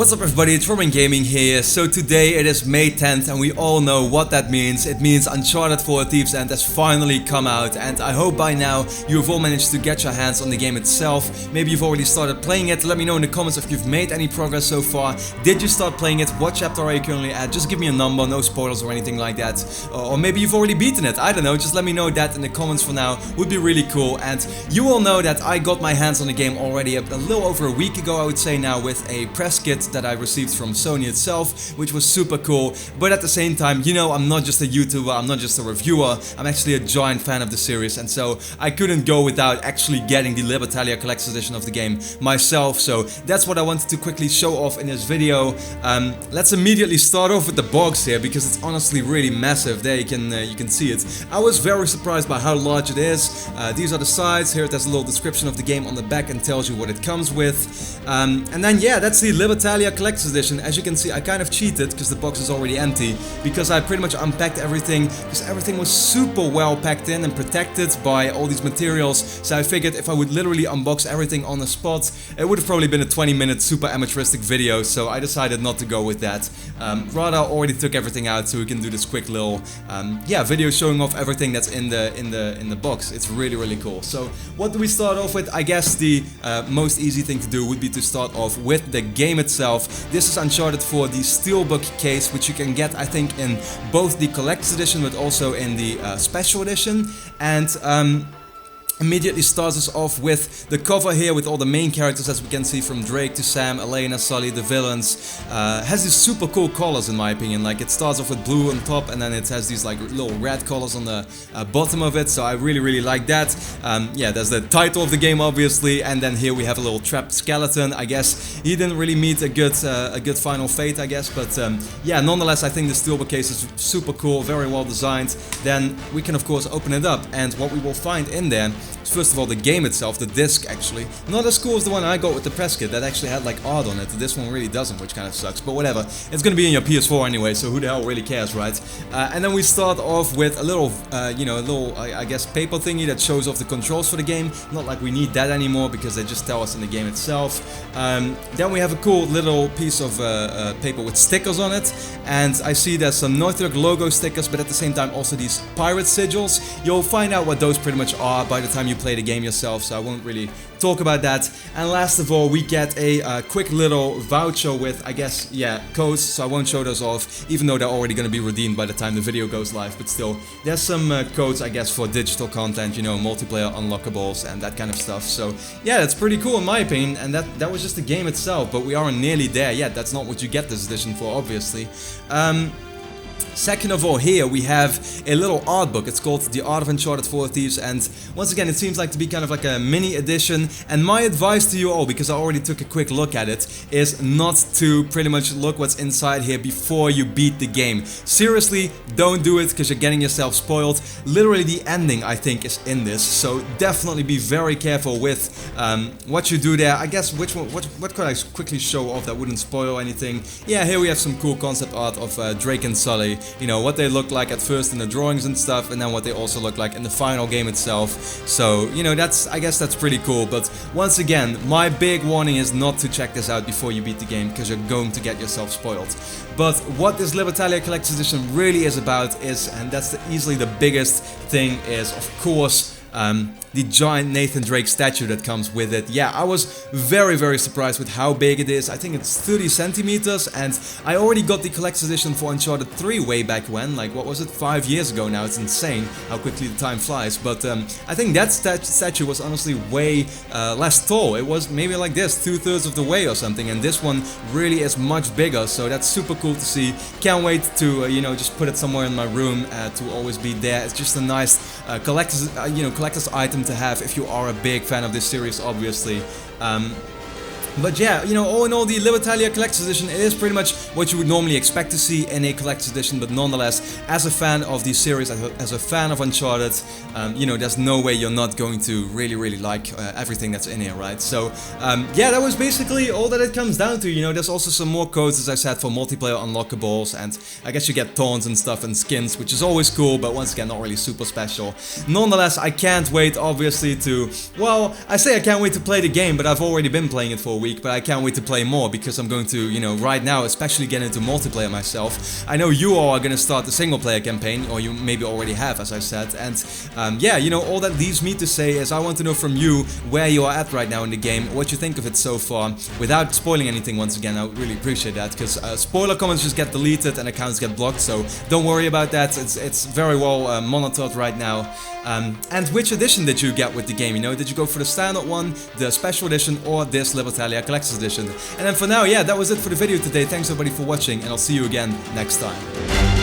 What's up everybody, it's Robin Gaming here. So today it is May 10th and we all know what that means. It means Uncharted 4: Thief's End has finally come out, and I hope by now you have all managed to get your hands on the game itself. Maybe you've already started playing it. Let me know in the comments if you've made any progress so far. Did you start playing it? What chapter are you currently at? Just give me a number, no spoilers or anything like that. Or maybe you've already beaten it, I don't know. Just let me know that in the comments for now, would be really cool. And you all know that I got my hands on the game already a little over a week ago, I would say now, with a press kit that I received from Sony itself, which was super cool. But at the same time, you know, I'm not just a YouTuber, I'm not just a reviewer, I'm actually a giant fan of the series, and so I couldn't go without actually getting the Libertalia Collector's Edition of the game myself. So that's what I wanted to quickly show off in this video. Let's immediately start off with the box here, because it's honestly really massive. There you can see it. I was very surprised by how large it is. These are the sides. Here it has a little description of the game on the back and tells you what it comes with. And then yeah, that's the Libertalia Collector's Edition. As you can see, I kind of cheated because the box is already empty, because I pretty much unpacked everything, because everything was super well packed in and protected by all these materials. So I figured if I would literally unbox everything on the spot, it would have probably been a 20-minute super amateuristic video, so I decided not to go with that. Rather, I already took everything out so we can do this quick little video showing off everything that's in the box. It's really cool. So what do we start off with? I guess the most easy thing to do would be to start off with the game itself. This is Uncharted 4, the Steelbook case, which you can get, I think, in both the Collector's Edition but also in the Special Edition. And immediately starts us off with the cover here with all the main characters, as we can see, from Drake to Sam, Elena, Sully, the villains. Has these super cool colors in my opinion. Like, it starts off with blue on top and then it has these like little red colors on the bottom of it, so I really like that. Yeah, there's the title of the game obviously, and then here we have a little trapped skeleton. I guess he didn't really meet a good final fate, I guess, but yeah, nonetheless I think the Steelbook case is super cool, very well designed. Then we can of course open it up, and what we will find in there, first of all, the game itself, the disc actually, not as cool as the one I got with the press kit that actually had like art on it. This one really doesn't, which kind of sucks, but whatever. It's gonna be in your PS4 anyway, so who the hell really cares, right? And then we start off with a little, I guess, paper thingy that shows off the controls for the game. Not like we need that anymore, because they just tell us in the game itself. Then we have a cool little piece of paper with stickers on it, and I see there's some Naughty Dog logo stickers, but at the same time also these pirate sigils. You'll find out what those pretty much are by the time you play the game yourself, so I won't really talk about that. And last of all, we get a quick little voucher with, I guess, yeah, codes, so I won't show those off, even though they're already going to be redeemed by the time the video goes live, but still, there's some codes, I guess, for digital content, you know, multiplayer unlockables and that kind of stuff. So yeah, that's pretty cool in my opinion, and that was just the game itself, but we aren't nearly there yet. That's not what you get this edition for, obviously. Second of all, here we have a little art book. It's called The Art of Uncharted 4: Thieves, and once again it seems like to be kind of like a mini edition. And my advice to you all, because I already took a quick look at it, is not to pretty much look what's inside here before you beat the game. Seriously, don't do it, because you're getting yourself spoiled. Literally the ending, I think, is in this, so definitely be very careful with what you do there. I guess what could I quickly show off that wouldn't spoil anything? Yeah, here we have some cool concept art of Drake and Sully. You know, what they look like at first in the drawings and stuff, and then what they also look like in the final game itself. So, you know, I guess that's pretty cool. But once again, my big warning is not to check this out before you beat the game, because you're going to get yourself spoiled. But what this Libertalia Collector's Edition really is about is, and that's easily the biggest thing, is of course the giant Nathan Drake statue that comes with it. Yeah, I was very surprised with how big it is. I think it's 30 centimeters, and I already got the Collector's Edition for Uncharted 3 way back when, like, what was it, 5 years ago now. It's insane how quickly the time flies. But I think that statue was honestly way less tall. It was maybe like this, 2/3 of the way or something, and this one really is much bigger, so that's super cool to see. Can't wait to, you know, just put it somewhere in my room to always be there. It's just a nice collector's item to have if you are a big fan of this series, obviously. But yeah, you know, all in all, the Libertalia Collector's Edition is pretty much what you would normally expect to see in a Collector's Edition, but nonetheless, as a fan of the series, as a fan of Uncharted, you know, there's no way you're not going to really like everything that's in here, right? So, yeah, that was basically all that it comes down to. You know, there's also some more codes, as I said, for multiplayer unlockables, and I guess you get taunts and stuff and skins, which is always cool, but once again, not really super special. Nonetheless, I can't wait, obviously, to, well, I say I can't wait to play the game, but I've already been playing it for a week. week, but I can't wait to play more because I'm going to, you know, right now especially get into multiplayer myself. I know you all are going to start the single player campaign, or you maybe already have, as I said, and yeah, you know, all that leaves me to say is I want to know from you where you are at right now in the game, what you think of it so far, without spoiling anything. Once again, I would really appreciate that, because spoiler comments just get deleted and accounts get blocked, so don't worry about that. It's very well monitored right now. And which edition did you get with the game? You know, did you go for the standard one, the special edition, or this Libertalia collector's edition? And then for now, yeah, that was it for the video today. Thanks everybody for watching, and I'll see you again next time.